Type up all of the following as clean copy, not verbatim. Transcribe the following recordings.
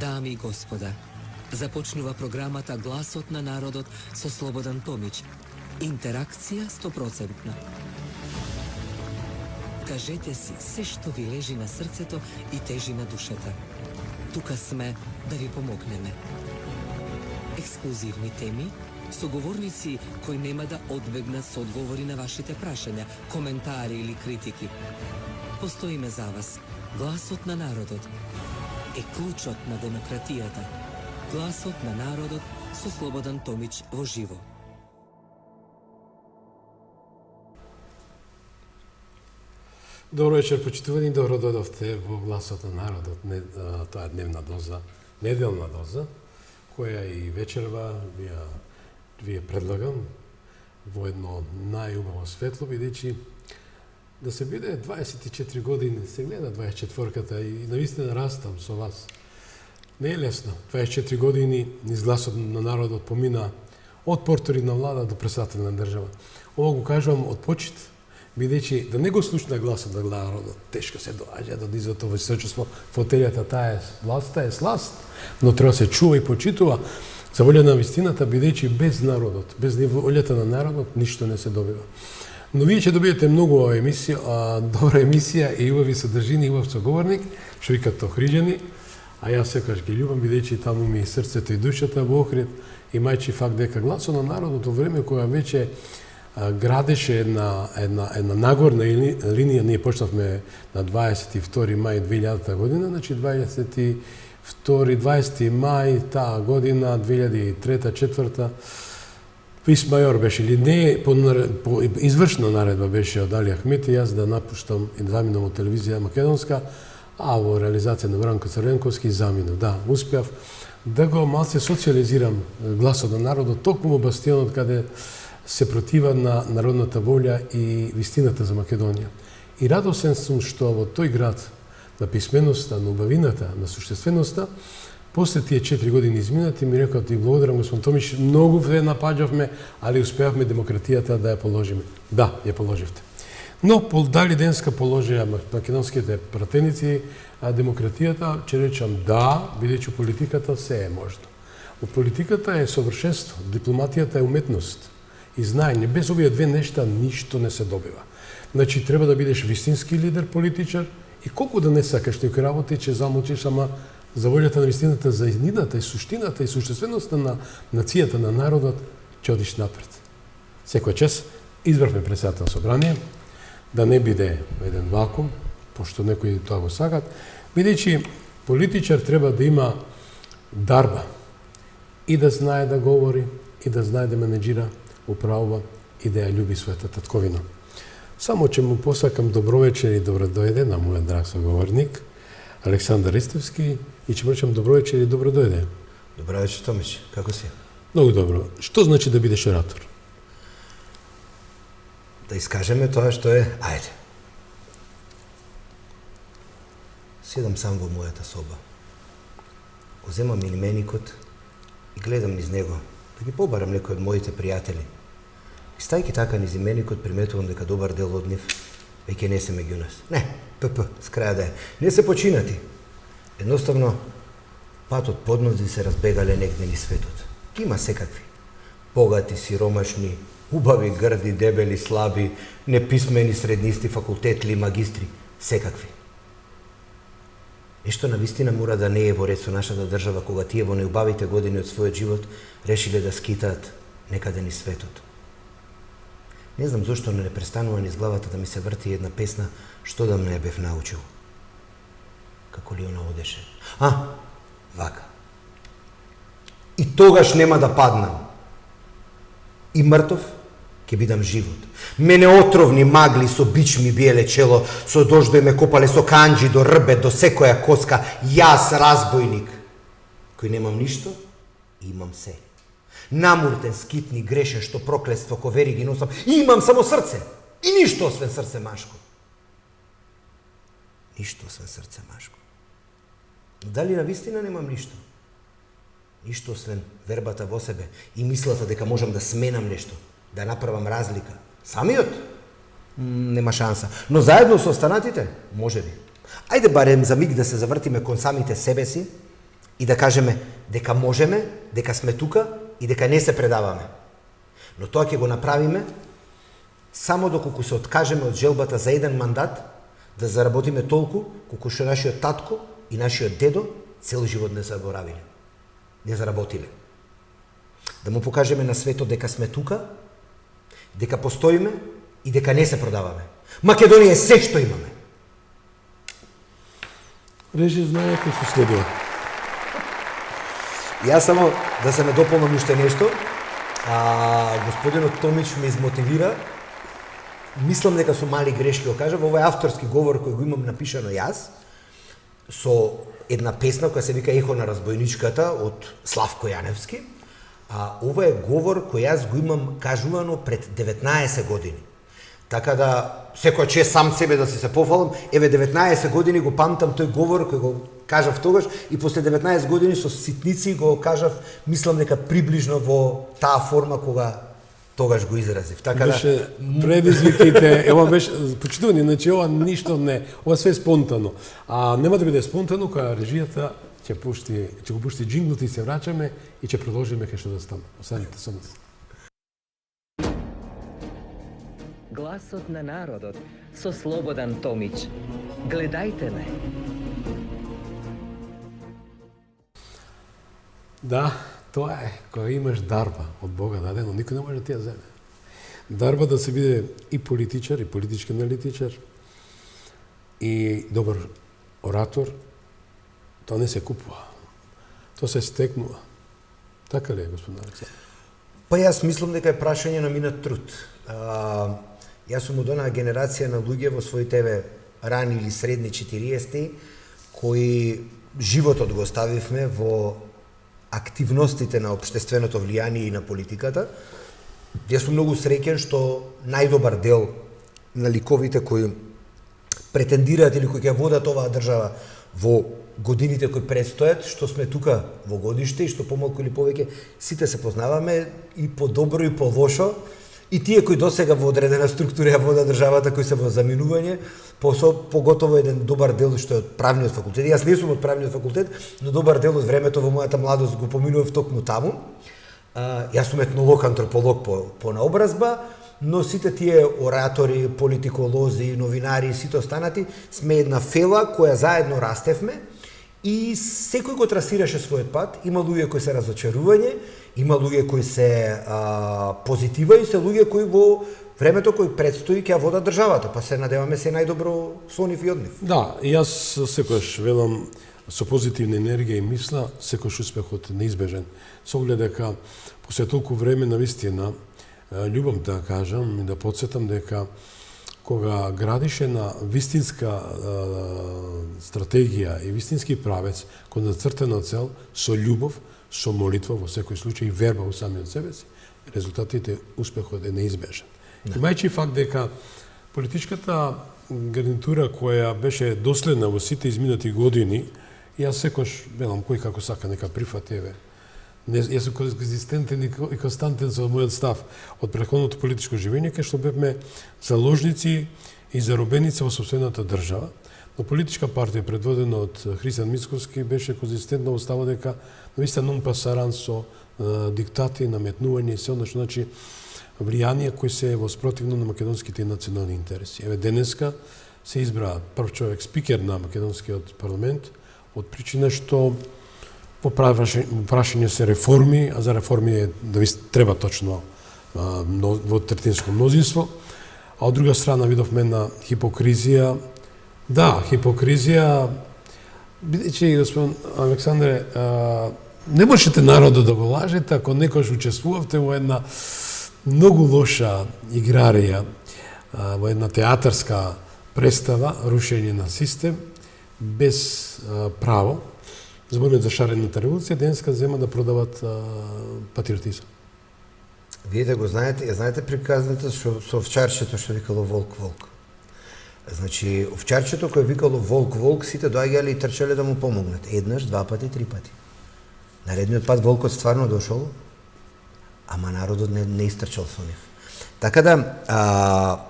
Дами и господа, започнува програмата Гласот на народот со Слободан Томич. Интеракција 100%. Кажете си се што ви лежи на срцето и тежи на душата. Тука сме да ви помогнеме. Ексклузивни теми, соговорници кои нема да одбегнат со одговори на вашите прашања, коментари или критики. Постоиме за вас. Гласот на народот е клучот на демократијата. Гласот на народот со Слободан Томич во живо. Добро вечер, почитувани, добро дојдовте во Гласот на народот. Тоа е дневна доза, неделна доза, која и вечерва ви предлагам во едно најубаво светло, бидејќи да се биде 24 години, се гледа 24-ката и навистина растам со вас. Не е лесно. 24 години низ Гласот на народот помина од портори на влада до председател на држава. Ова го кажувам од почит, бидејќи да не го слушна Гласот на народот, тешко се доаѓа до дизото во сочувство, фотелјата таа е власт, таа е сласт, но треба да се чува и почитува за волја на вистината, бидејќи без народот, без волјата на народот, ништо не се добива. Но вие ќе добиете многу емисија, добра емисија и убави содржини, и убав соговорник, што викат Охриѓани, а јас секогаш ги љубам, бидејќи таму ми и срцето и душата во Охрид, имајќи факт дека Гласот на народот во време кога веќе градеше една нагорна линија, ние почнавме на 22 мај 2000 година, значи 20 мај таа година, 2003-2004, Висмајор беше, или не, по извршна наредба беше од Али Ахмети, јас да напуштам и заминам од телевизија Македонска, а во реализација на Вранко Црвенковски заминав. Да, успеав да го малце социализирам Гласот на народот, токму во бастионот каде се протива на народната волја и вистината за Македонија. И радосен сум што во тој град на писменоста, на убавината, на суштественоста, после тие 4 години изминати, ми рекоа ти благодарам, господин Томиш, многу ве напаѓавме, али успеавме демократијата да ја положиме. Да, ја положивте. Но дали денска положија македонските пратеници, а демократијата, ќе речам да, бидејќи политиката се е можно. Во политиката е совршенство, дипломатијата е уметност и знаење. Без овие две нешта ништо не се добива. Значи, треба да бидеш вистински лидер, политичар, и колку да не сакаш некои работи, ќе замолчиш, ама за волјата на вистината, за иднината и суштината и суштественоста на нацијата, на народот, ќе одиш напред. Секој час избравме председател собрание, да не биде еден вакуум, пошто некои тоа го сакат, бидејќи политичар треба да има дарба и да знае да говори, и да знае да менеджира, управува и да ја љуби својата татковина. Само ќе му посакам добровечер и добро дојде на мојот драг соговорник, Александар Ристевски, и ќе му речам добровечер и добро дојде. Добро вечер, Томич. Како си? Многу добро. Што значи да бидеш оратор? Да искажеме тоа што е, ајде. Седам сам во мојата соба. Го земам именикот и гледам низ него, да ги побарам некои од моите пријатели. И стајки така низ именикот, приметувам дека добар дел од нив веќе не се меѓу нас. Не, с краја да е. Не се починати. Едноставно, патот поднози се разбегале негде низ светот. Има секакви. Богати, сиромашни, убави, грди, дебели, слаби, неписмени, среднисти, факултетли, магистри. Секакви. Нешто на вистина мора да не е во ред со нашата држава, кога тие во неубавите години од својот живот решиле да скитаат некаде низ светот. Не знам зошто не престанува низ главата да ми се врти една песна што да не бев научил. Како ли она одеше? Вака. И тогаш нема да паднам. И мртов ќе бидам живот. Мене отровни магли со бич ми биеле чело, со дождој ме копале со канџи до рбе, до секоја коска. Јас разбойник, кој немам ништо, имам се. Намуртен, скитни, грешен, што проклество ко вери ги носам. И имам само срце. И ништо освен срце машко. Ништо освен срце машко. Дали на вистина немам ништо? Ништо освен вербата во себе и мислата дека можам да сменам нешто, да направам разлика. Самиот? Нема шанса. Но заедно со останатите? Може би. Ајде барем за миг да се завртиме кон самите себе си и да кажеме дека можеме, дека сме тука и дека не се предаваме. Но тоа ќе го направиме само доколку се откажеме од желбата за еден мандат да заработиме толку колку што нашиот татко и нашиот дедо цел живот не заборавиле. Не заработиле. Да му покажеме на светот дека сме тука, дека постоиме и дека не се продаваме. Македонија е се што имаме. Режи, знаете што следува. Јас само да се ме дополнам уште нешто. Господинот Томич ме измотивира. Мислам дека со мали грешки го кажа. Во овој авторски говор кој го имам напишано јас, со една песна која се вика Ехо на разбойничката од Славко Јаневски. Ова е говор кој јас го имам кажувано пред 19 години. Така да, секој чест сам себе да се пофалам, еве 19 години го памтам тој говор кој го кажав тогаш и после 19 години со ситници го кажав, мислам дека приближно во таа форма кога тогаш го изразив. Така беше предизвиките, ева беше почитувани, значи ова ништо не, ова све е спонтано. А нема да биде спонтано кога режијата ќе го пушти джинглот и се враќаме и ќе продолжиме кај што да стане. Останете со нас. Гласот на народот со Слободан Томич. Гледајте ме. Да, тоа е, кога имаш дарба од Бога дадено, никој не може да ти ја земе. Дарба да се биде и политичар, и политички аналитичар, и добар оратор, тоа не се купува. Тоа се стекнува. Така ли е, господин Александар? Па јас мислам дека е прашање на минат труд. Јас сум од онаа генерација на луѓе во своите рани или средни 40-ти, кои животот го ставивме во активностите на општественото влијание и на политиката. Јас сум многу среќен што најдобар дел на ликовите кои претендираат или кои ќе водат оваа држава во годините кои предстојат, што сме тука во годиште и што помалку или повеќе сите се познаваме и по добро и по лошо. И тие кои досега во одредена структура ја водат државата, кои се во заминување, поготово еден добар дел што е од правниот факултет. Јас не сум од правниот факултет, но добар дел од времето во мојата младост го поминував токму таму. Јас сум етнолог, антрополог по наобразба, но сите тие оратори, политиколози, новинари, сите останати сме една фела која заедно растевме и секој го трасираше својот пат. Има луѓе кои се разочарување, има луѓе кои се позитива и се луѓе кои во времето кој предстои ќе ја водат државата, па се надеваме се најдобро со нив и од нив. Да, јас секојаш велам со позитивна енергија и мисла, секојаш успехот неизбежен. Со оглед дека после толку време навистина љубам да кажам и да потсетам дека кога градиш една вистинска стратегија и вистински правец кон нацртена цел со љубов, со молитва во секој случај и верба во самиот себе си, резултатите, успехот е неизбежен. Да. Имајќи факт дека политичката гарнитура која беше доследна во сите изминати години, јас секојаш велам кој како сака нека прифати, еве. Јас сум конзистентен и константен со мојот став од претходното политичко живење, кај што бевме заложници и заробеници во сопствената држава, но политичка партија предводена од Христијан Мицкоски беше конзистентна во става дека навистина нон пасаран со диктати, наметнување и се оно што значи влијание кои се во спротивно на македонските национални интереси. Еве денеска се избра прв човек спикер на македонскиот парламент од причина што во прашање се реформи, а за реформи е да ви треба точно во третинско мнозинство, а од друга страна видовме на хипокризија. Да, хипокризија, бидејќи, господин Александре, не можете народот да го лажете ако некојаш учествувавте во една многу лоша играрија, во една театарска представа, рушење на систем, без право. Зборуваат за шарената револуција, денеска зема да продават патриотизам. Вие да го знаете, знаете приказната со овчарчето што викало волк, волк. Значи, овчарчето кој викало волк, волк, сите доаѓале и трчале да му помогнат. Еднаш, два пати, три пати. Наредниот пат волкот стварно дошол, ама народот не истрчал со нив. Така да,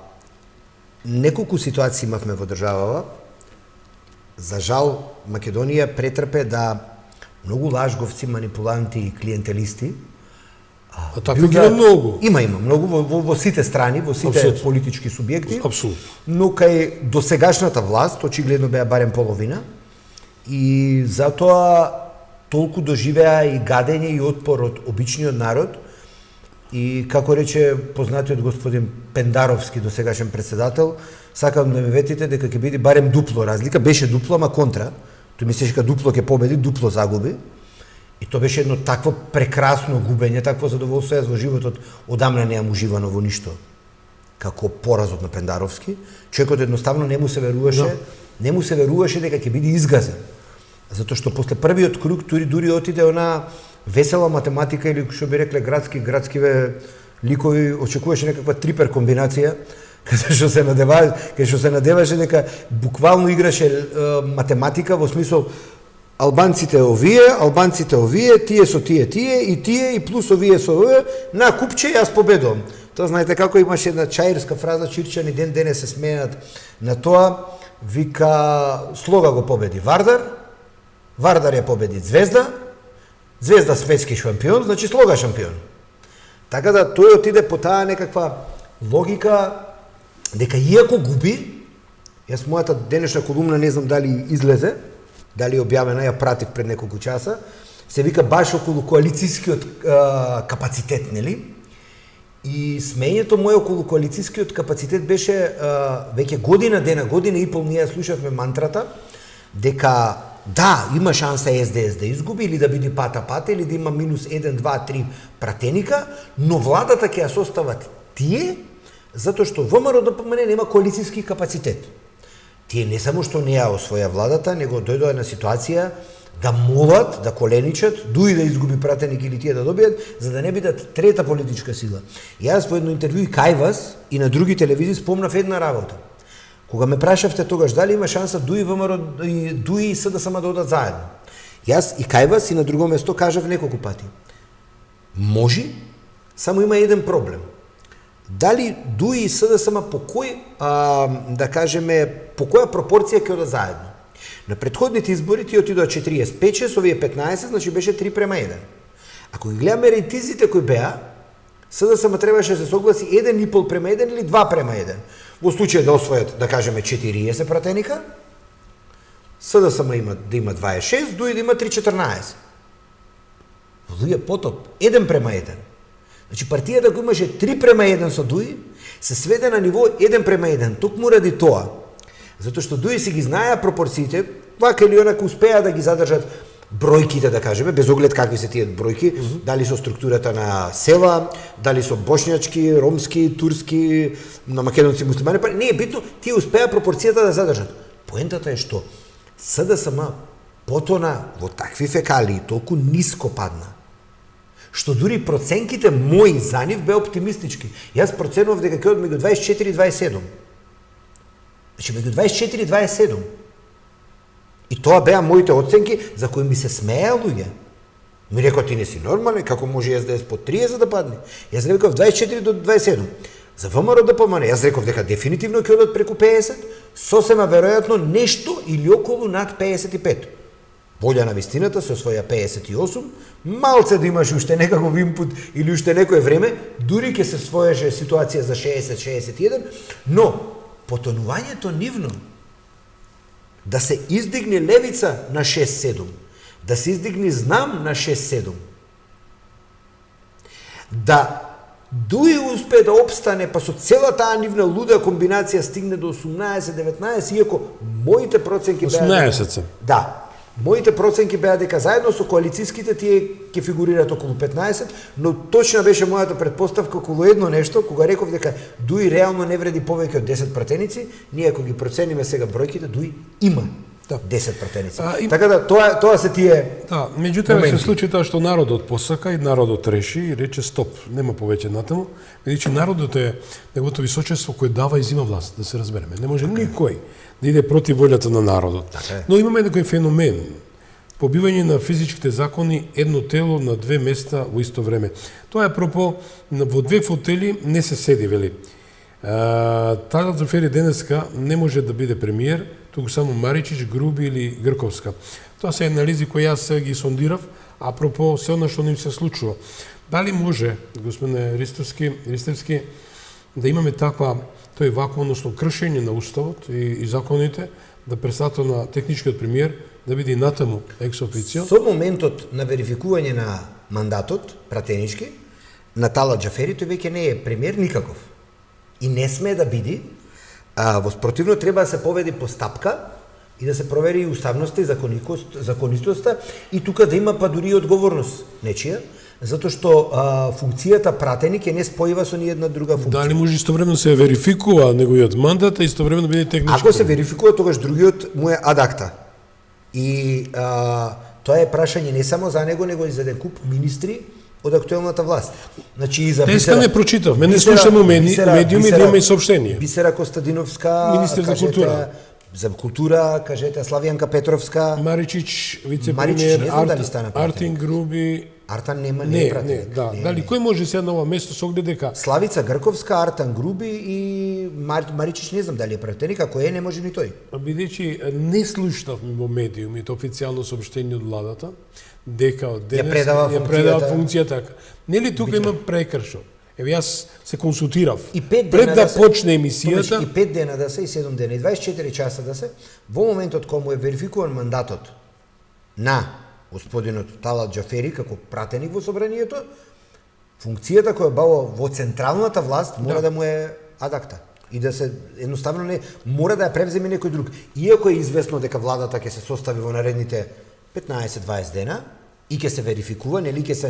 неколку ситуации имавме во државава. За жал, Македонија претрпе да многу лажговци, манипуланти и клиентелисти. А такви ги има многу. Има многу во сите страни, во сите Апсолутно. политички субјекти. Апсолутно. Но кај досегашната власт, очигледно беа барем половина, и затоа толку доживеа и гадење и отпор од обичниот народ, и како рече познатиот господин Пендаровски, досегашен председател, сакам да ми ветите дека ќе биде барем дупло разлика, беше дупло, ама контра. Тој мислеше дека дупло ќе победи, дупло загуби. И тоа беше едно такво прекрасно губење, такво задоволство, јас во животот одамна не јам уживано во ништо како поразот на Пендаровски. Човекот едноставно не му се веруваше дека ќе биде изгазен. Затоа што после првиот круг дури отиде она весела математика или што би рекле градскиве ликови, очекуваше некаква трипер комбинација, каде што се надеваше дека буквално играше математика во смисол албанците овие, тие со тие и плюс овие со овие, на купче јас победувам. Тоа знаете како имаше една чаирска фраза, чирчани ден денес се смеат на тоа, вика Слога го победи Вардар ја победи Звезда светски шампион, значи Слога шампион. Така да тој отиде по таа некаква логика дека иако губи, јас мојата денешна колумна не знам дали излезе, дали објавена, ја пратив пред неколку часа, се вика баш околу коалицијскиот капацитет, нели? И смењето моје околу коалицијскиот капацитет беше веќе година и пол ние слушавме мантрата дека да, има шанса СДС да изгуби или да биде пата или да има минус 1, 2, 3 пратеника, но владата ќе ја состават тие, затоа што ВМРО-ДПМН нема коалицијски капацитет. Тие не само што не ја освоја владата, него дојдоа на ситуација да молат, да коленичат, дуи да изгуби пратеник или тие да добијат, за да не бидат трета политичка сила. Јас во едно интервју и кај вас и на други телевизии спомнав една работа. Кога ме прашавте тогаш дали има шанса дуи ВМРО и дуи и СДСМ да одат заедно. Јас и кај вас и на друго место кажав неколку пати. Може, само има еден проблем. Дали дуи и СДСМ по кој, да кажеме, по која пропорција ќе одат заедно? На претходните избори тие отидоа 45-6, овие 15, значи беше 3:1. Ако ги гледаме рейтизите кои беа, СДСМ требаше да се согласи 1,5:1 или 2:1. Во случај да освојат, да кажеме, 40 пратеника, СДСМ да има 26, дуи да има 3,14. Луѓе потоп 1:1. Значи партијата која имаше 3:1 со дуи, се сведе на ниво 1:1. Токму ради тоа. Затоа што дуи си ги знаеа пропорциите, вака или онака успеа да ги задржат бројките, да кажеме, без оглед какви се тие бројки, дали со структурата на села, дали со бошњачки, ромски, турски, на македонци, муслимани, па не е битно, тие успеа пропорцијата да задржат. Поентата е што СДСМ потона во такви фекалии, толку ниско падна, што дури проценките мои за нив беа оптимистички. Јас проценував дека ќе од меѓу 24 и 27. Значи, меѓу 24 и 27. И тоа беа моите оценки за кои ми се смеа луѓе. Ми рекоа, ти не си нормален, како може СДС по 30 да падне? Јас реков 24 до 27. За ВМРО-ДПМН, јас реков дека дефинитивно ќе одат преку 50, сосема веројатно нешто или околу над 55. Волја на вистината се освоја 58, малце да имаш уште некаков инпут или уште некое време, дури ќе се своеше ситуација за 60-61, но потонувањето нивно, да се издигне левица на 6-7, да се издигне знам на 6-7, да дуи успее да обстане, па со целата таа нивна луда комбинација стигне до 18-19, иако моите проценки беа... 18. Да. Моите проценки беа дека заедно со коалицијските тие ќе фигурираат околу 15, но точна беше мојата предпоставка околу едно нешто, кога реков дека дуи реално не вреди повеќе од 10 пратеници, ние ако ги процениме сега бројките, дуи има 10 пратеници. Така да тоа се тие. Да, меѓутоа се случи тоа што народот посака и народот реши и рече стоп, нема повеќе натаму. Бидејќи народот е неговото височество кој дава и зима власт, да се разбереме. Не може никој да иде против волјата на народот. Но имаме некој феномен, побивање на физичките закони едно тело на две места во исто време. Тоа е апропо во две фотели не се седи, вели. Таа Фери денеска не може да биде премиер, туку само Маричич, Груби или Грковска. Тоа се анализи кои јас ги сондирав, апропо се она што ним се случува. Дали може, господине Ристевски, да имаме таква тој вакуум, односно кршење на уставот и законите, да пресато на техничкиот премиер да биде натаму екс официо? Со моментот на верификување на мандатот, пратенички, на Талат Џафери, тој веќе не е премиер никаков. И не смее да биде. Во спротивно треба да се поведе постапка и да се провери и уставноста и законитоста и тука да има па дури и одговорност нечија, затоа што функцијата пратеник е не спојува со ни една друга функција. Дали може истовремено се верификува неговиот мандат, а истовремено биде технички? Ако се верификува, тогаш другиот му е адакта. И тоа е прашање не само за него, него и за еден куп министри од актуелната власт. Значи и за Деска не прочитав, мене слушам медиуми да има и сообщение. Бисера Костадиновска, министер за култура. За култура, кажете Славјанка Петровска, Маричич, Маричич, вице-премиер, не знам дали стана пратеник. Артин Груби. Артан не е пратеник. Да. Дали кој може сега на ова место со оглед дека Славица Грковска, Артан Груби и Маричич не знам дали е пратеник, ако е не може ни тој. Бидејќи не слушнавме во медиумите официјално сообщение од владата дека од денес ја предава функцијата така. Нели тука има прекршок? Еве јас се консултирав И 5 пред дена да се, почне емисијата. И 5 дена да се, и 7 дена, и 24 часа да се, во моментот кога му е верификуван мандатот на господинот Талат Џафери како пратеник во собранието, функцијата која бава во централната власт мора да му е адакта. И да се, едноставно не, мора да ја превземе некој друг. Иако е известно дека владата ќе се состави во наредните 15-20 дена, и ќе се верификува, нели ќе се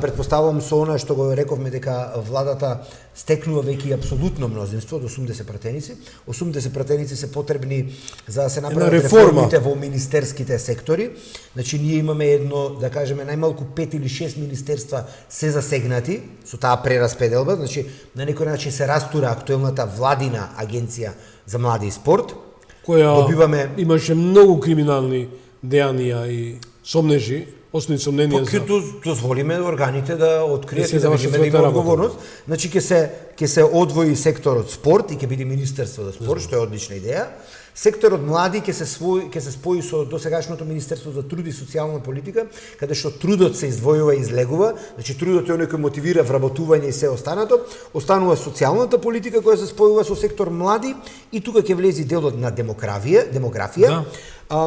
претпоставувам со она што го рековме дека владата стекнува веќе апсолутно мнозинство од 80 пратеници. 80 пратеници се потребни за да се направат реформите во министерските сектори. Значи ние имаме едно, да кажеме, најмалку 5 или 6 министерства се засегнати со таа прераспределба, значи на некој начин се растура актуелната владина агенција за млади и спорт, која имаше многу криминални дејанија и сомнежи, основни сомненија за... Ќе дозволиме органите да откријат и да видиме да има одговорност. Значи ќе се одвои секторот спорт и ќе биде Министерство за спорт, што е одлична идеја. Секторот млади ќе се спои со досегашното Министерство за труд и социјална политика, каде што трудот се издвојува и излегува, значи трудот е оној кој мотивира вработување и се останато, останува социјалната политика која се спојува со сектор млади и тука ќе влези делот на демографија. Да.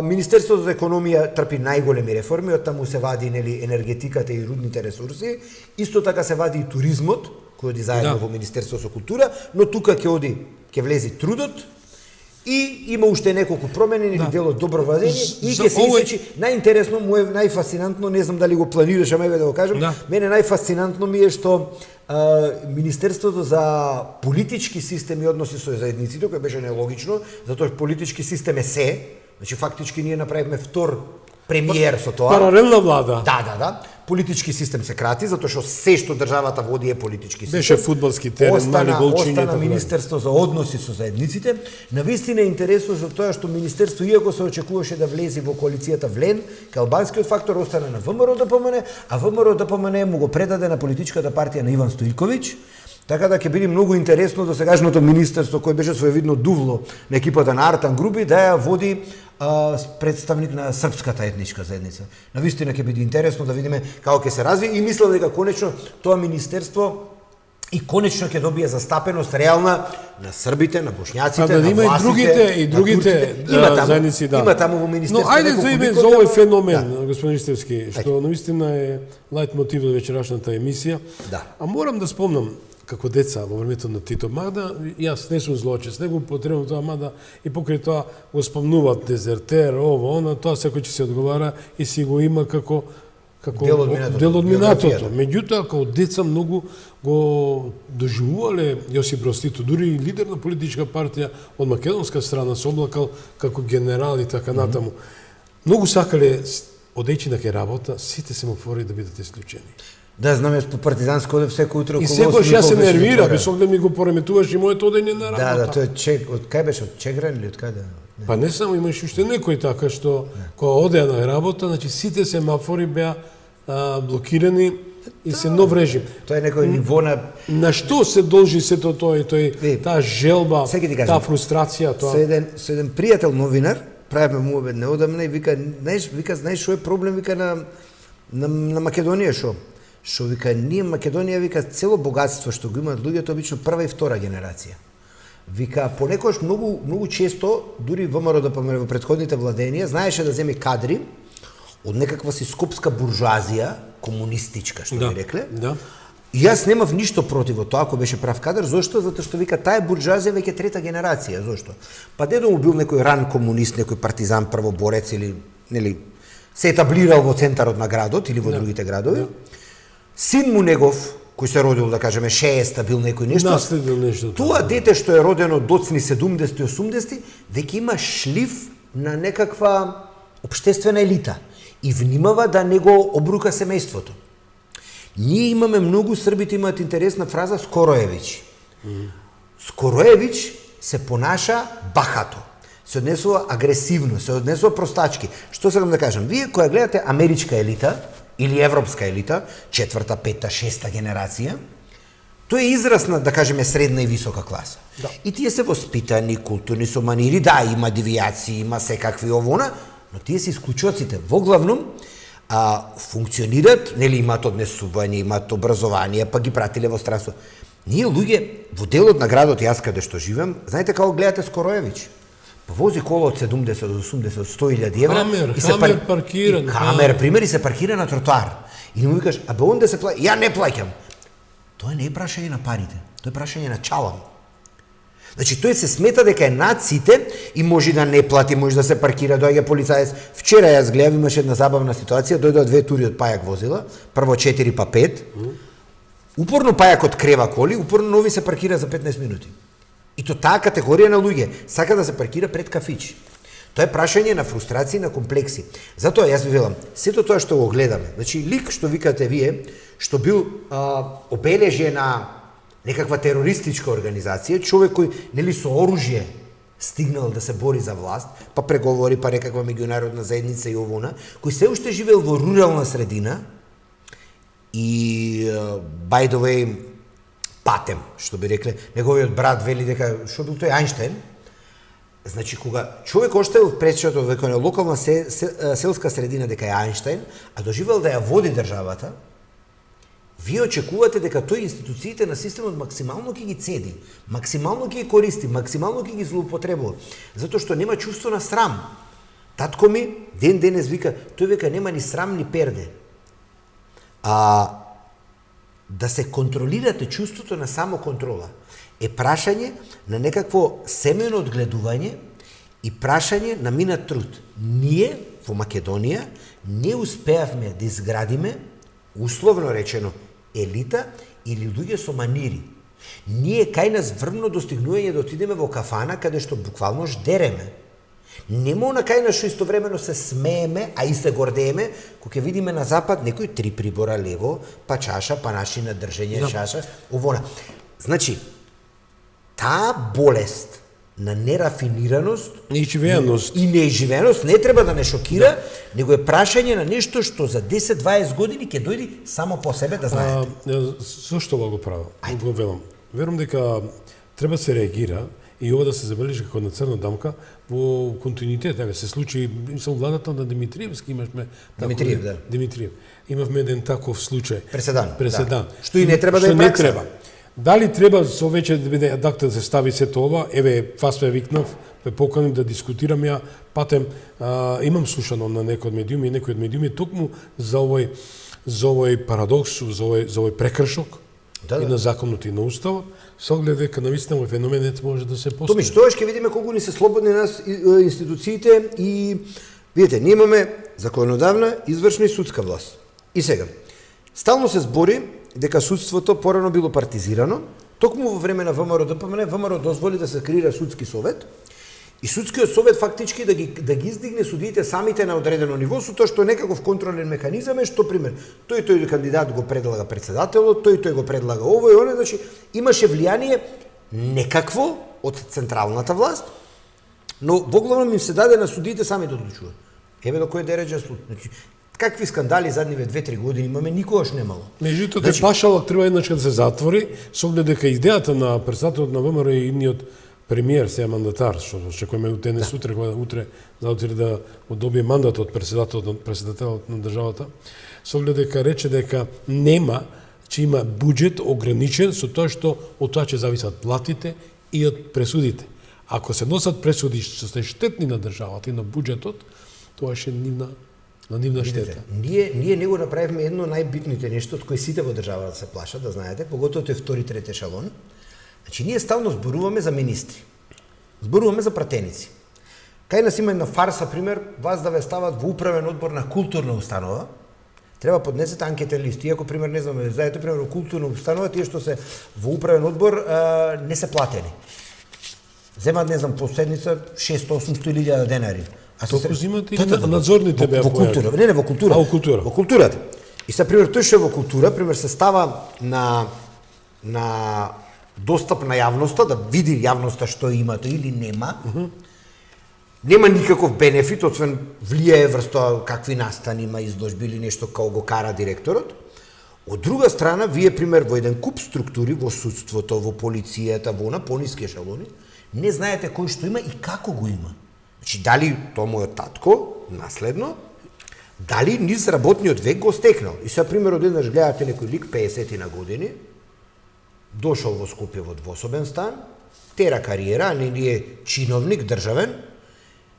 Министерството за економија трпи најголеми реформи, од таму се вади нели енергетиката и рудните ресурси, исто така се вади и туризмот, кој оди заедно во Министерство за култура, но тука ќе влези трудот и има уште неколку промени, нели делот добро владење и ќе се исечи. Најинтересно му е, најфасцинантно, не знам дали го планираш, ама еве да го кажам, мене најфасцинантно ми е што Министерството за политички системи и односи со заедниците, кој беше нелогично, затоа политички систем е се. Значи, фактички ние направивме втор премиер со тоа. Паралелна влада. Да. Политички систем се крати, затоа што се што државата води е политички систем. Беше фудбалски терен, мали голчиња. Остана Министерство за односи со заедниците. Навистина е интересно за тоа што Министерство, иако се очекуваше да влезе во коалицијата Влен, албанскиот фактор остана на ВМРО ДПМН, а ВМРО ДПМН му го предаде на политичката партија на Иван Стојковиќ. Така да ќе биде многу интересно до сегашното министерство, кој беше своевидно дувло на екипата на Артан Груби, да ја води представник на српската етничка заедница. Навистина ќе биде интересно да видиме како ќе се разви и мислам дека конечно тоа министерство и конечно ќе добие застапеност реална на србите, на бошњаците, на власите, и другите заедници, да. Има таму во министерство. Но ајде за име за овој феномен, господин Ристевски, што навистина е лајт мотив од вечерашната емисија. Да. А морам да спомнам како деца во времето на Тито, мада јас не сум злочест, не го потребувам тоа, мада и покрај тоа го спомнуваат дезертер, ово, она, тоа секој ќе се одговара и си го има како дел од минатото. Меѓутоа, како деца многу го доживувале Јосип Брз Тито, дури и лидер на политичка партија од македонска страна се облакал како генерал и така натаму. Многу сакале одејќи на кај работа, сите семафори да бидат исклучени. Да, знаме, по партизанско одев секој утро околу 8. И секојаш јас се нервира, без оглед ми го пореметуваш и моето одење на работа. Да, тоа е од кај беше, од Чегран или од каде? Па не само, имаш уште некој така што кога оде на работа, значи сите семафори беа блокирани и се нов режим. Тоа е некој ниво на што се должи сето тоа и таа желба, таа фрустрација, тоа. Со еден пријател новинар правиме муабет неодамна и вика, знаеш што е проблем, вика, на Македонија, што вика, ние Македонија, вика, цело богатство што го имаат луѓето, обично прва и втора генерација. Вика, понекогаш многу често, дури ВМРО во претходните владења, знаеше да земе кадри од некаква си скопска буржуазија, комунистичка, што би рекле. Да. И јас немав ништо против од тоа ако беше прав кадар. Зошто? Затоа што вика таа буржуазија веќе трета генерација. Зошто? Па дедо му бил некој ран комунист, некој партизан, првоборец или нели се етаблирал во центарот на градот или во другите градови. Син му негов, кој се родил, да кажеме, 60-та бил некој нешто. Наследил нешто. Тоа дете што е родено доцни 70 и 80, веќе има шлиф на некаква општествена елита и внимава да не го обрука семејството. Ние имаме многу србите имаат интересна фраза Скороевич. Скороевич се понаша бахато, се однесува агресивно, се однесува простачки. Што сакам да кажам? Вие која гледате америчка елита или европска елита, 4-та, 5-та, 6-та генерација, тој е израз на, да кажеме, средна и висока класа. Да. И тие се воспитани, културни со манири, да, има девијации, има секакви овона, но тие се исклучоците. Во главном, функционират, нели имаат однесување, имаат образование, па ги пратиле во странство. Ние луѓе во делот на градот, јас каде што живеам, знаете како гледате Скороевич? Па вози кола од 70 до 80, од 100.000 евра. Хамер паркиран. Хамер, примери, се паркира на тротоар. И му викаш, абе онде се плаќа, ја не плаќам. Тоа не е прашање на парите, тоа е прашање на чалам. Значи, тој се смета дека е над сите и може да не плати, може да се паркира, доаѓа полицаец. Вчера јас гледав, имаше една забавна ситуација, дојдоа 2 тури од пајак возила, прво 4 па 5. Упорно пајакот крева коли, упорно нови се паркира за 15 минути. И то таа категорија на луѓе сака да се паркира пред кафич. Тоа е прашање на фрустрации, на комплекси. Затоа јас ви велам, сето тоа што го гледаме, значи лик што викате вие, што бил обележје на некаква терористичка организација, човек кој нели со оружје стигнал да се бори за власт, па преговори, па некаква меѓународна заедница и овона, кој се уште живеел во рурална средина и by the way патем, што би рекле, неговиот брат вели дека што бил тој Ајнштајн. Значи кога човек оставил впечаток дека на локална селска средина дека е Ајнштајн, а доживел да ја води државата, вие очекувате дека тој институциите на системот максимално ќе ги цеди, максимално ќе ги користи, максимално ќе ги злоупотребува, затоа што нема чувство на срам. Татко ми ден денес вика, тој века нема ни срам ни перде. Да се контролирате чувството на самоконтрола е прашање на некакво семено одгледување и прашање на минат труд. Ние во Македонија не успеавме да изградиме, условно речено, елита или луѓе со манири. Ние кај нас врвно достигнување да отидеме во кафана каде што буквално ждереме. Нема на кај нас што истовремено се смееме, а и се гордееме, кога ќе видиме на запад некој 3 прибора лево, па чаша, па нашина држење чаша, овона. Значи, таа болест на нерафинираност и неизживеност не треба да не шокира, него е прашање на нешто што за 10-20 години ќе дојде само по себе, да знаете. Зошто го правам? Го велам. Верувам дека треба се реагира и ова да се забележи како на црна дамка во континуитет. Еве се случи со владата на Димитриевски, имавме Димитриев. Имавме еден таков случај. Преседан. Да. Што и не треба да е пракса. Дали треба со веќе да биде адакта да се стави сето ова? Еве, вас ве викнав, ве поканив да дискутирам ја, патем имам слушано на некој од медиуми и некој од медиуми токму за овој парадокс, за овој прекршок и на законот и на уставот, со оглед дека навистина овој феноменет може да се постигне. Томиш, тоа ќе видиме колку ни се слободни нас институциите и видите, ние имаме законодавна, извршна и судска власт. И сега, стално се збори дека судството порано било партизирано, токму во време на ВМРО ДПМН, ВМРО дозволи да се креира судски совет, и судскиот совет фактички да ги издигне судиите самите на одредено ниво, со тоа што некаков контролен механизам е, што пример, тој кандидат го предлага председателот, тој го предлага ово и оно, значи имаше влијание некакво од централната власт, но во главном им се даде на судиите сами да одлучуваат. Еве до кој дереđен суд. Значи, какви скандали задниве 2-3 години имаме, никогаш немало. Меѓутоа, Пашалак треба еднаш да се затвори, со оглед дека идејата на председателот на ВМРО и идниот премиер, сега мандатар, што очекуваме денес утре, кога утре да добие мандат од председателот на државата, со оглед дека рече дека нема, че има буџет ограничен со тоа што од тоа ќе зависат платите и од пресудите. Ако се носат пресуди што се штетни на државата и на буџетот, тоа е нивна штета. Ние не го направивме едно најбитните нешто од кои сите во државата се плашат, да знаете, поготово тој втори, трети ешалон. Значи, ние стално зборуваме за министри. Зборуваме за пратеници. Кај нас има една фарса, пример, вас да ве стават во управен одбор на културна установа, треба поднесете анкетен лист. Иако, пример, не знаме, знаете, пример, во културна установа, тие што се во управен одбор не се платени. Земат, не знам, по седница 600-800 илјада денари. Толку зимате или надзорните беа култура? Не, во култура. Во култура. Во културата. И са, пример, тој што е во култура, пример, се става на достап на јавноста, да види јавноста што има тоа или нема. Нема никаков бенефит, освен влијае врз тоа какви настани има, изложби или нешто као го кара директорот. Од друга страна, вие, пример, во еден куп структури, во судството, во полицијата, во пониски ешалони, не знаете кој што има и како го има. Значи, дали тоа мојот татко, наследно, дали низ работниот век го стекнал. И сега, пример, одеднаш гледате некој лик 50 на години, дошол во Скопје во двособен стан, тера кариера, а не е чиновник државен,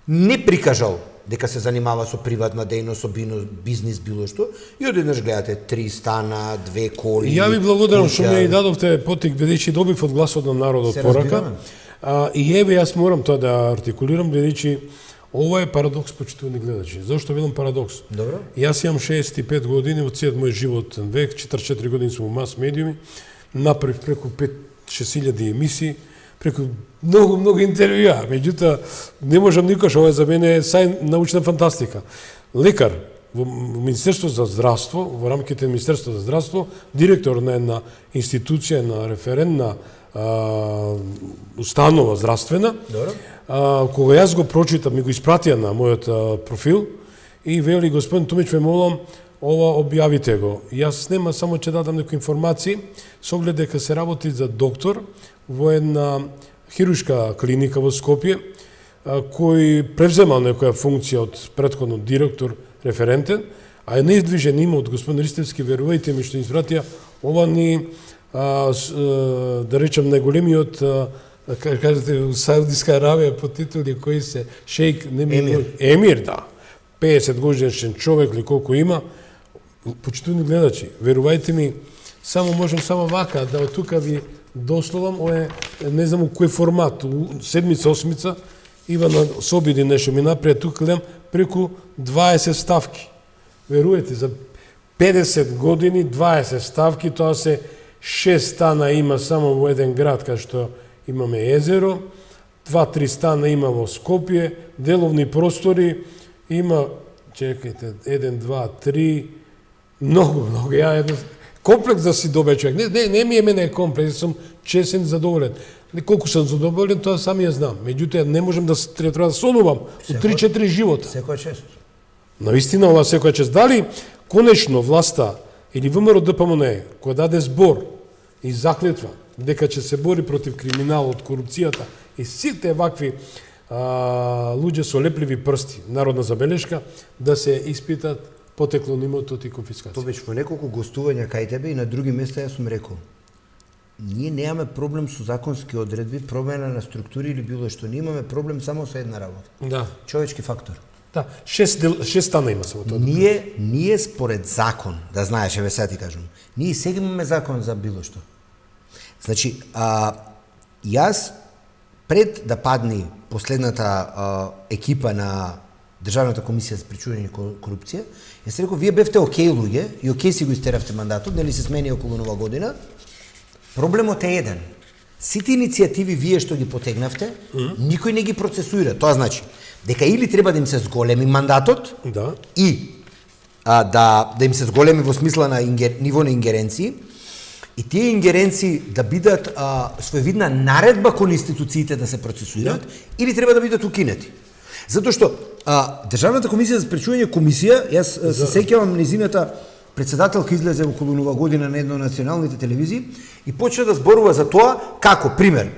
не прикажал дека се занимава со приватна дејност, со бизнис, било што, и одеднаш гледате 3 стана, 2 коли. Ја ви благодарам што ми ја дадовте потик, бидејќи добив од гласот на народот порака. И еве јас морам тоа да артикулирам, бидејќи ова е парадокс, почитувани гледачи. Зошто велам парадокс? Добро. Јас имам 65 години, во целиот мој животен век, 44 години сум во мас медиуми, направив преку 5-6 емисии, преку многу интервјуа, меѓутоа не можам никош, ова за мене е научна фантастика. Лекар во Министерство за здравство, во рамките на Министерство за здравство, директор на една институција, на референтна установа здравствена, кога јас го прочитам и го испратија на мојот профил и вели: господин Томич, ве молам, ова објавите го. Јас нема, само ќе дадам некои информации, со оглед дека се работи за доктор во една хируршка клиника во Скопје, кој превземал некоја функција од претходно директор референтен, а е неиздвижен име од господин Ристевски, верувајте ми што испратија, ова ни, да речем, најголемиот, кажете, Саудиска Аравија по титули кој се шејк, емир, да, 50 годишен човек ли колку има. Почитувани гледачи, верувајте ми, само можам вака да од тука ви дословам, ова не знам у кој формат, седмица, осмица, Ивана Собиди нешто ми напред, тука гледам преку 20 ставки. Верувајте, за 50 години 20 ставки, тоа се 6 стана има само во еден град, кај што имаме езеро, 2-3 стана има во Скопје, деловни простори, има, чекайте, 1, 2, 3, многу, ја едно комплекс да си добие човек. Не ми е мене комплекс, сум чесен, задоволен. Колку сум задоволен, тоа сами ја знам. Меѓутоа, не можам да треба да сонувам од 3-4 живота. Секоја чест. Навистина, ова секоја чест. Дали конечно власта или ВМРО ДПМН, која даде збор и заклетва дека ќе се бори против криминалот, корупцијата и сите вакви луѓе со лепливи прсти, народна забелешка, да се испитат потекло на имотот и конфискација. Тоа беше во неколку гостувања кај тебе и на други места јас сум рекол. Ние немаме проблем со законски одредби, промена на структури или било што. Ние имаме проблем само со една работа. Да. Човечки фактор. Да, 6 стана има само тоа. Ние според закон, да знаеш, еве сега ти кажам, ние сега имаме закон за било што. Значи, јас пред да падни последната екипа на Државната комисија за спречување корупција, јас реков, вие бевте окей луѓе и окей си го истеравте мандатот, нели се смени околу нова година. Проблемот е еден. Сите иницијативи вие што ги потегнавте, никој не ги процесуира. Тоа значи дека или треба да им се зголеми мандатот, да, и да им се зголеми во смисла на ниво на ингеренции, и тие ингеренции да бидат своевидна наредба кон институциите да се процесуират, или треба да бидат укинети. Затоа што Државната комисија за спречување комисија, јас се сеќавам незината председателка излезе околу нова година на една од националните телевизии и почна да зборува за тоа како, пример,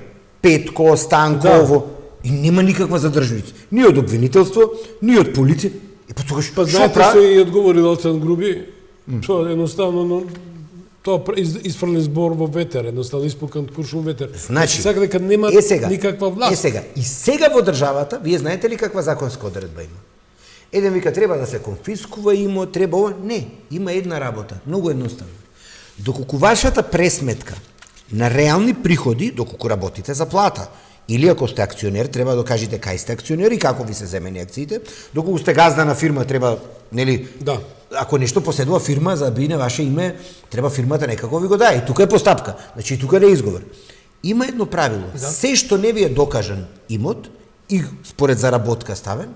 Петко, Станко, Да. ово. И нема никаква задржница. Ни од обвинителство, ни од полиција. И па тогаш, Па што знаете што прави? и одговорил Алцан Груби? Тоа едноставно, но тоа изфрлен збор во ветер, едноставно испукан куршум ветер. Значи, Сака дека нема никаква власт. И сега во државата, вие знаете ли каква законска одредба има? Еден вика треба да се конфискува имот, треба ова. Не, има една работа, многу едноставно. Доколку вашата пресметка на реални приходи, доколку работите за плата, или ако сте акционер, треба да кажете кај сте акционер и како ви се земени акциите, доколку сте газда на фирма, треба, нели, Да. ако нешто поседува фирма за да бине ваше име, треба фирмата некако ви го даде. И тука е постапка. Значи и тука не е изговор. Има едно правило. Да. Се што не ви е докажан имот и според заработка ставен,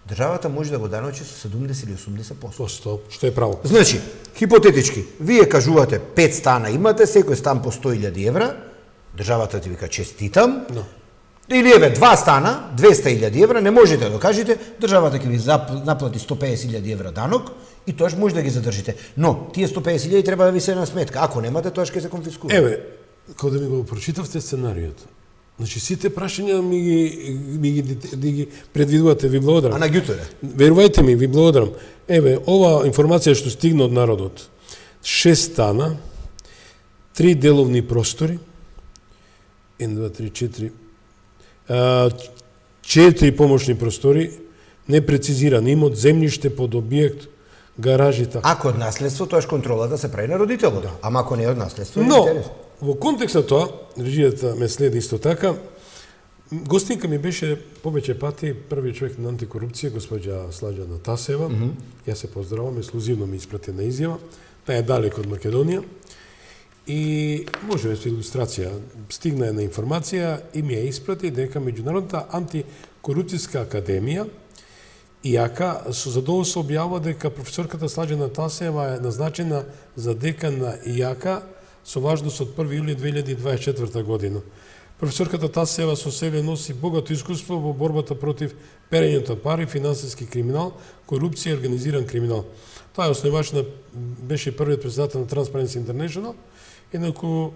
државата може да го даночи со 70 или 80%. Што е право. Значи, хипотетички, вие кажувате 5 стана имате, секој стан по 100.000 евра, државата ти вика честитам, No. или еве 2 стана, 200.000 евра, не можете да докажете, државата ќе ви наплати 150.000 евра данок и тоаш може да ги задржите. Но, тие 150.000 треба да ви се на сметка. Ако немате, тоаш ќе се конфискува. Еве, кога ми го прочитавте сценариот, значи сите прашања ми ги предвидувате, ви благодарам. А на ѓуторе? Верувајте ми, ви благодарам. Еве, ова информација што стигна од народот. 6 стана, 3 деловни простори, 1, 2, 3, 4, 4 помошни простори, непрецизиран имот, земјиште под објект, гаражи, така. Ако од наследство, тоаш контролата се прави на родителот. Ама ако не е од наследство, е Но, интересно. во контекст на тоа, режијата ме следи исто така, гостинка ми беше повеќе пати првиот човек на антикорупција, госпоѓа Слаđana Тасева. Ја се поздравам, ексклузивно ми испратена изјава. Таа е далеко од Македонија. И може со илустрација, стигна една информација и ми ја испрати дека Меѓународната антикорупцијска академија ИАКА со задоволство објавува дека професорката Слаđana Тасева е назначена за декан на ИАКА со важност од 1 јули 2024 година. Професорката Тасева со себе носи богато искуство во борбата против перењето пари, финансиски криминал, корупција и организиран криминал. Тоа е основач на беше првиот председател на Transparency International, еднаку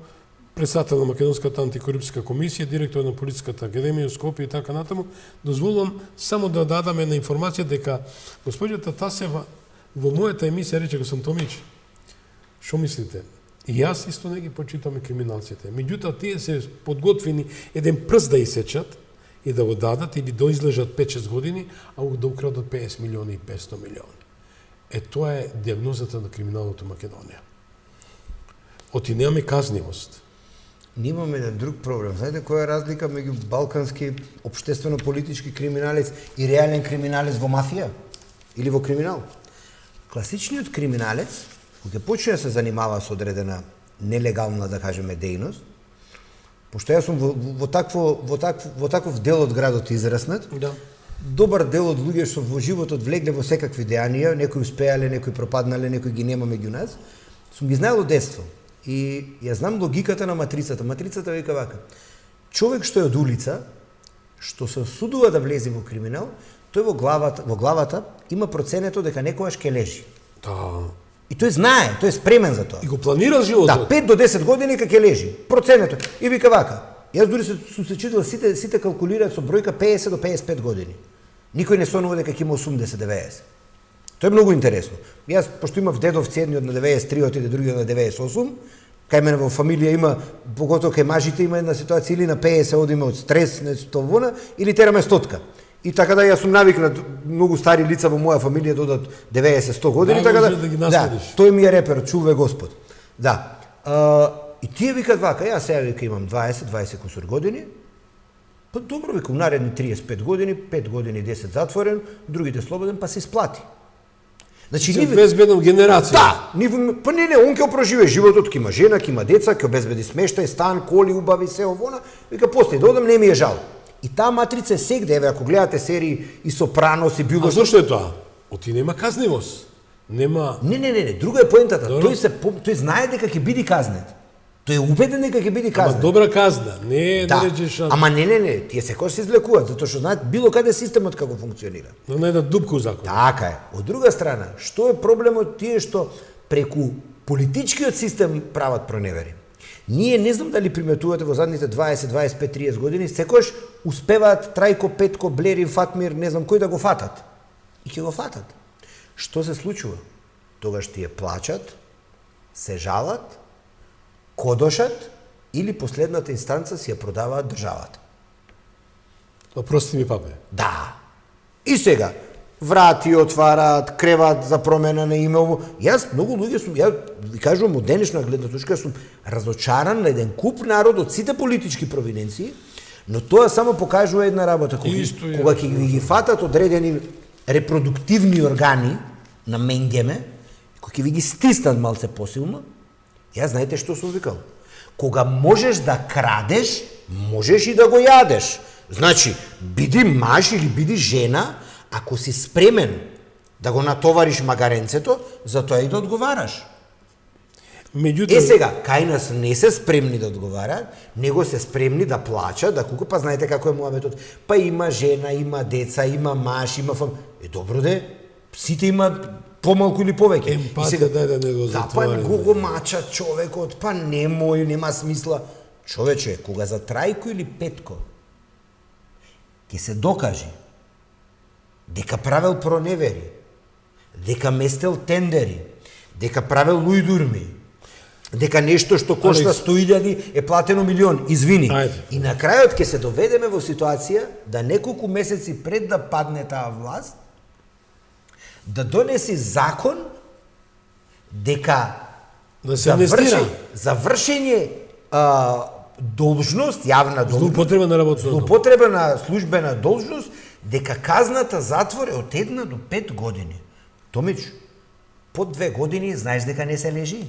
председател на Македонската антикорупцијска комисија, директор на Полициската академија, Скопје и така натаму. Дозволувам само да дадам една информација дека госпоѓата Тасева во мојата емисија рече: "Господин Томич, што мислите? И јас исто не ги почитаме криминалците. Меѓутоа, тие се подготвени еден прст да исечат и да го дадат или да излежат 5-6 години, а да украдат 50 милиони и 500 милиони. Е, тоа е диагнозата на криминалот во Македонија. Оти немаме казнивост. Ние имаме еден друг проблем. Знаете која е разлика меѓу балкански општествено-политички криминалец и реален криминалец во мафија? Или во криминал? Класичниот криминалец, кога почне да се занимава со одредена нелегална, да кажеме, дејност, пошто јас сум во таков дел од градот израснат, Да. добар дел од луѓе што во животот влегле во секакви дејанија, некои успеале, некои пропаднале, некои ги нема меѓу нас, сум ги знаел од детство. И ја знам логиката на матрицата. Матрицата вика вака: човек што е од улица, што се осудува да влезе во криминал, тој во главата има проценето дека некогаш ќе лежи. Да. И тој знае, тој е спремен за тоа. И го планира Да, животот. 5 до 10 години ќе лежи. Проценето. И вика вака: јас дури сум се читал, сите калкулираат со бројка 50 до 55 години. Никој не сонува дека ќе има 80-90. Тоа е многу интересно. Јас, пошто имав дедовци, едниот на 93, отиде другиот на 98, кај мене во фамилија има, поготово кај мажите има една ситуација, или на 50 одиме од стрес, нешто вона, или тераме стотка. И така да јас сум навикнат многу стари лица во моја фамилија да одат 90-100 години, така да ги наследиш. тој ми е репер, чуве Господ. Да. И тие викат вака: јас сега вика имам 20 кусур години, па добро вика, наредни 35 години, 5 години 10 затворен, другите слободен, па се исплати. Значи, Се безбедна генерација. да, па не, он ќе проживее животот, ќе има жена, ќе има деца, ќе обезбеди смештај, стан, коли, убави, се овона, вика после да одам, не ми е жал. И таа матрица е сегде, еве, ако гледате серии и Сопранос и било А зошто е тоа? Оти нема казнивост. Нема... Не, друга е поентата. Добро. Тој знае дека ќе биде казнет. Тој е убеден дека ќе биде Ама казнет. добра казна, не е да Да, речеш... ама не, тие секој се излекуваат, затоа што знаат било каде системот како функционира. Но не да дупка у закон. Така е. Од друга страна, што е проблемот тие што преку политичкиот систем прават проневери? Ние не знам дали приметувате во задните 20, 25, 30 години, секојаш успеваат Трајко, Петко, Блери, Фатмир, не знам кој да го фатат. И ќе го фатат. Што се случува? Тогаш тие плачат, се жалат, кодошат или последната инстанца си ја продаваат државата. Прости ми, папе. Да. И сега, врати отвараат, креват за промена на имево. Јас многу луѓе сум, ја ви кажувам од денешна гледна точка, сум разочаран на еден куп народ од сите политички провиненции, но тоа само покажува една работа. Кога ќе ги фатат одредени репродуктивни органи на Менгеме, кога ќе ви ги стиснат малце посилно, ја знаете што сум викал. Кога можеш да крадеш, можеш и да го јадеш. Значи, биди маж или биди жена, ако си спремен да го натовариш магаренцето, за тоа и да одговараш. Меѓутоа, сега, кај нас не се спремни да одговарат, него се спремни да плачат, да кука, па знаете како е муабетот. Па има жена, има деца, има маж, има фам... добро де, сите имаат помалку или повеќе. Емпатија, дај да не го затварим. Да, па го мачат човекот, па немој, нема смисла. Човече, кога за Трајко или Петко ќе се докаже дека правел проневери, дека местел тендери, дека правел лујдурми, дека нешто што кошта 100.000 е платено милион, извини. И на крајот ќе се доведеме во ситуација да неколку месеци пред да падне таа власт, да донеси закон дека за вршење должност, јавна должност, злоупотреба на службена должност, дека казната затвор е од 1 до 5 години. Томич, по 2 години знаеш дека не се лежи.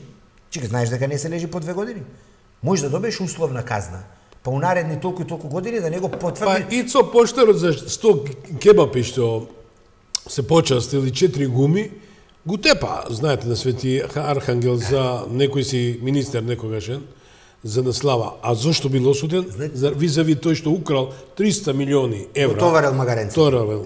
Чека, знаеш дека не се лежи по 2 години? Можеш да добиеш условна казна. Па у наредни толку и толку години да не го потврди. Па ицо поштарот за 100 кебапи што се почаст или 4 гуми, го тепа, знаете, на Свети Архангел за некој си министер некогашен, за наслава. А зошто бил осуден? Визави тој што украл 300 милиони евра. Товарел магаренци.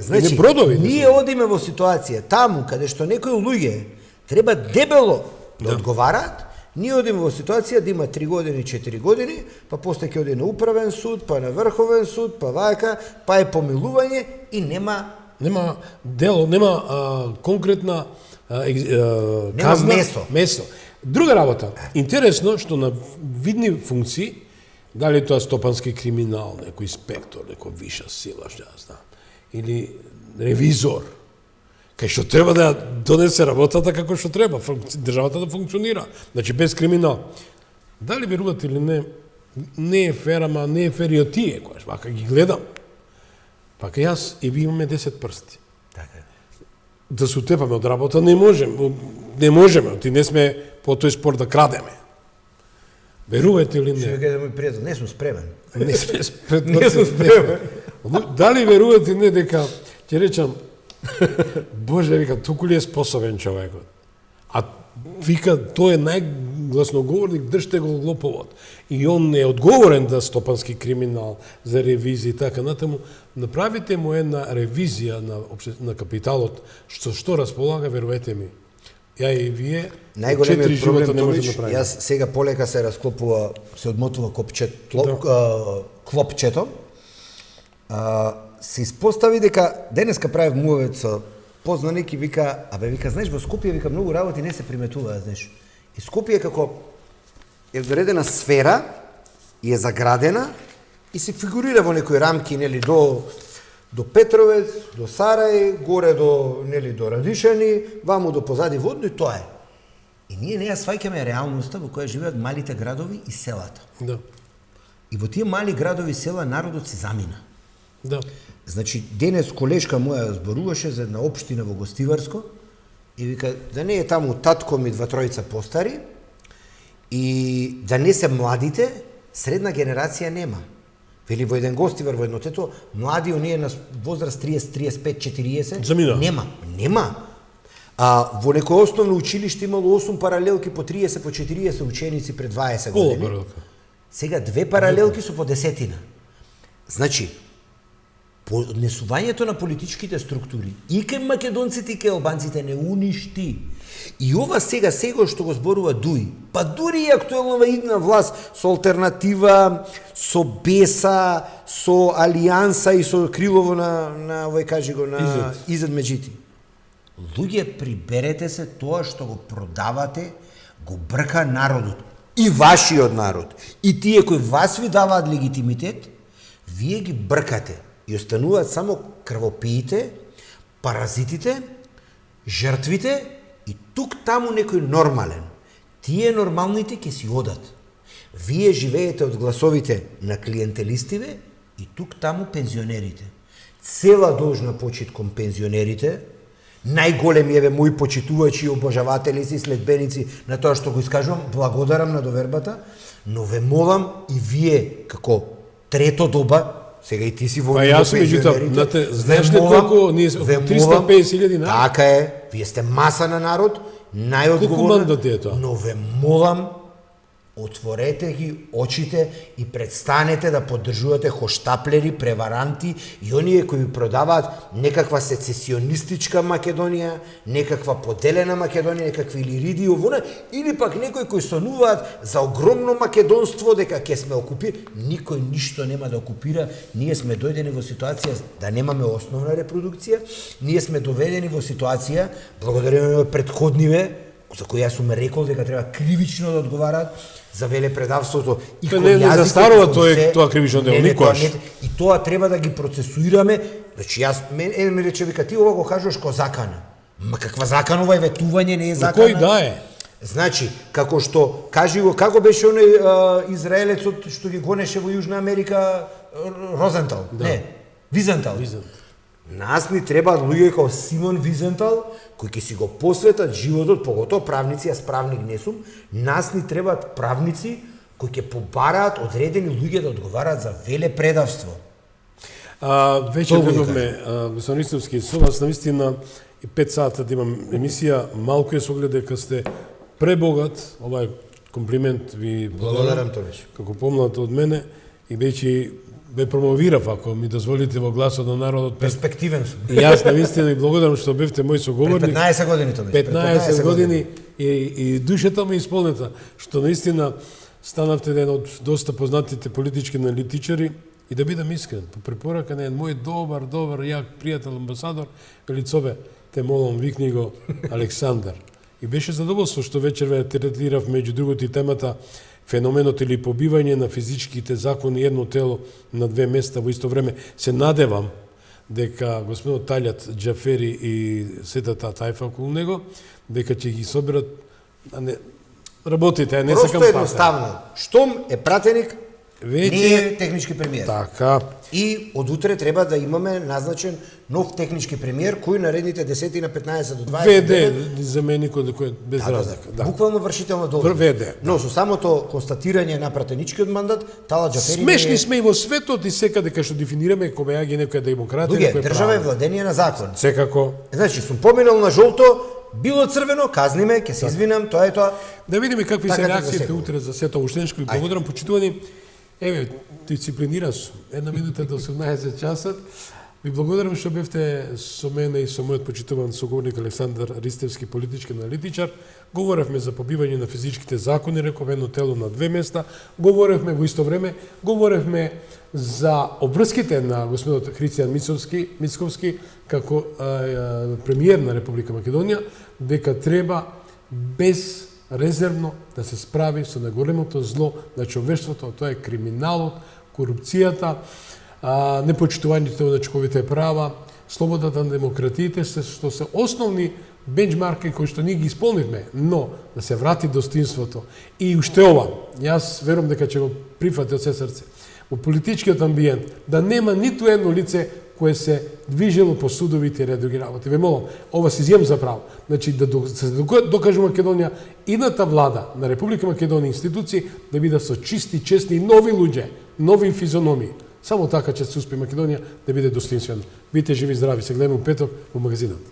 Значи, бродови. Ние одиме во ситуација таму каде што некои луѓе треба дебело да одговараат, ние одиме во ситуација да има 3 години, 4 години, па после ќе оди на управен суд, па на врховен суд, па вака, па е помилување и нема дело, нема конкретна казна, месо. Друга работа, интересно што на видни функции, дали тоа стопански криминал, некој инспектор, некој виша сила, што ја знам, или ревизор, кај што треба да донесе работата како што треба, државата да функционира, значи без криминал. Дали верувате или не е фер, ама не е фер и од тие, којаш, вака ги гледам. Пака јас и ви имаме 10 прсти. Така. Да се утепаме од работа не можеме, ти не сме по тој спорт да крадеме. Верувате или не? Што ќе да мој пријател, не сум спремен. Не сум спремен. Дали верувате или не дека ќе речам Боже, вика, туку ли е способен човекот? А вика, тој е најгласноговорник, држте го лоповот. И он не е одговорен да стопански криминал, за ревизија и така натаму. Направите му една ревизија на капиталот, што располага, верувате ми. Ја и вие, 4 живота не може да направите. Јас сега полека се расклопува, се одмотува клопчето. Се испостави дека денеска правев муавет со познаник и вика, знаеш, во Скопје, вика, многу работи не се приметуваат, знаеш. И Скопје како е одредена сфера и е заградена и се фигурира во некои рамки, нели, до Петровец, до Сарај, горе до Радишани, ваму до позади Водно и тоа е. И ние не ја сваќаме реалноста во која живеат малите градови и селата. Да. И во тие мали градови и села народот се замина. Да. Значи, денес колешка моја зборуваше за една општина во Гостиварско и вика, да не е таму татко ми 2-3 постари и да не се младите, средна генерација нема. Вели во еден Гостивар, во едно тето, млади оние на возраст 30, 35, 40, замина. Нема. Во некој основно училиште имало 8 паралелки по 30, по 40 ученици пред 20 години. Сега 2 паралелки се по 10. Значи, Поднесувањето на политичките структури и кај македонците и кај албанците не уништи. И ова сега што го зборува Дуи, па дури и актуелнова идна власт со алтернатива, со Беса, со Алијанса и со Крилово на овој кажи го на Изет Меджити. Луѓе, приберете се, тоа што го продавате го брка народот. И вашиот народ. И тие кои вас ви даваат легитимитет, вие ги бркате. И остануваат само крвопиите, паразитите, жртвите и тук таму некој нормален. Тие нормалните ќе си одат. Вие живеете од гласовите на клиентелистиве и тук таму пензионерите. Цела должна почит кон пензионерите, најголеми еве мои почитувачи, обожаватели и следбеници на тоа што го искажувам, благодарам на довербата, но ве молам и вие како трето доба, сега и ти си во меѓутоа, знаеш ли колку ние сме 350.000 народ? Така е, вие сте маса на народ, најодговорна. Колку мандат е тоа? Но ве молам, отворете ги очите и престанете да поддржувате хоштаплери, преваранти и оние кои продаваат некаква сецесионистичка Македонија, некаква поделена Македонија, некакви илириди овона, или пак некои кои сонуваат за огромно македонство дека ќе сме окупирани. Никој ништо нема да окупира. Ние сме дојдени во ситуација да немаме основна репродукција. Ние сме доведени во ситуација, благодарение на предходниве, за кои јас сум рекол дека треба кривично да одговараат за велепредавството и кон јазикот. Не застарува тоа кривично дело никогаш. И тоа треба да ги процесуираме. Значи јас ме рече вика ти ова го кажуваш ко закана. Ма каква заканова е ветување, не е закана. Кој да е? Значи, како што кажи го, како беше оној израелецот што ги гонеше во Јужна Америка Розентал? Да. Не, Визентал. Нас ни требаат луѓе како Симон Визентал, кои ќе си го посветат животот, поготоа правници, јас правник не сум, нас ни требаат правници кои ќе побараат одредени луѓе да одговараат за велепредавство. Веќе гледавме господин Ристовски со вас, навистина и 5 сата да имам емисија, малку е со оглед дека сте пребогат, ова е комплимент ви благодарам Торич. Како помнат од мене и веќе ве промовирав, ако ми дозволите, во гласот на народот. Перспективен сум. И јас навистина и благодарам што бевте мој соговорник. Пред 15 години тоа беше. 15 години и душата ми исполнета, што наистина станавте еден од доста познатите политички аналитичари и да бидам искрен, по препорака на еден мој добар, јак пријател амбасадор, Велицове, те молам, викни го Александар. И беше задоволство што вечер ве третирав меѓу другото и темата феноменот или побивање на физичките закони едно тело на две места во исто време. Се надевам дека господинот Талјат Џафери и сетата тајфа околу него, дека ќе ги соберат, работите, не сакам просто едноставно. Штом е пратеник, не е технички премиер. Така. И од утре треба да имаме назначен нов технички премиер, кој наредните 10 на 15 до 20 веде заменикот кој без разлика. Да. Буквално вршител на должност. Веде. Но со самото констатирање на пратеничкиот мандат, Талат Џафери смешни сме и во светот и секаде кај што дефинираме кога ја ги некоја демократија, некоја држава е владение на закон. Секако. Значи, сум поминал на жолто, било црвено, казни ме, ќе се извинам, тоа е тоа. Да видиме какви се реакциите утре за сето уштеншко и благодарам почитувани. Еве, дисциплинираш, 1 минута до 18 часот. Ви благодарам што бевте со мене и со мојот почитуван соговорник Александар Ристевски, политички аналитичар. Говоревме за побивање на физичките закони, реков едно тело на две места. Говоревме во исто време, говоревме за обврските на господинот Христијан Мицковски како премиер на Република Македонија, дека треба без резервно да се справи со најголемото зло на човештвото, тоа е криминалот, корупцијата, непочитувањето на човековите права, слободата на демократиите, што се основни бенчмарки кои што ние ги исполнивме, но да се врати достоинството. И уште ова, јас верувам дека ќе го прифати од се срце, во политичкиот амбиент, да нема ниту едно лице кое се движило по судовите редови работи. Ве молам, ова се изјем за право. Значи, да се докаже Македонија, идната влада на Република Македонија, институции, да бидат со чисти, честни, нови луѓе, нови физономии. Само така ќе се успе Македонија да биде достоинствена. Бидете живи и здрави, се гледаме у петок во магазинот.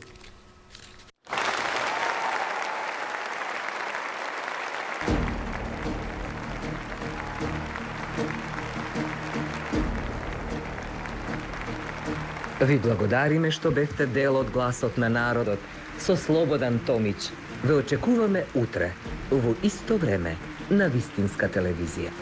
Ви благодариме што бевте дел од гласот на народот со Слободан Томич. Ве очекуваме утре, во исто време, на Вистинска телевизија.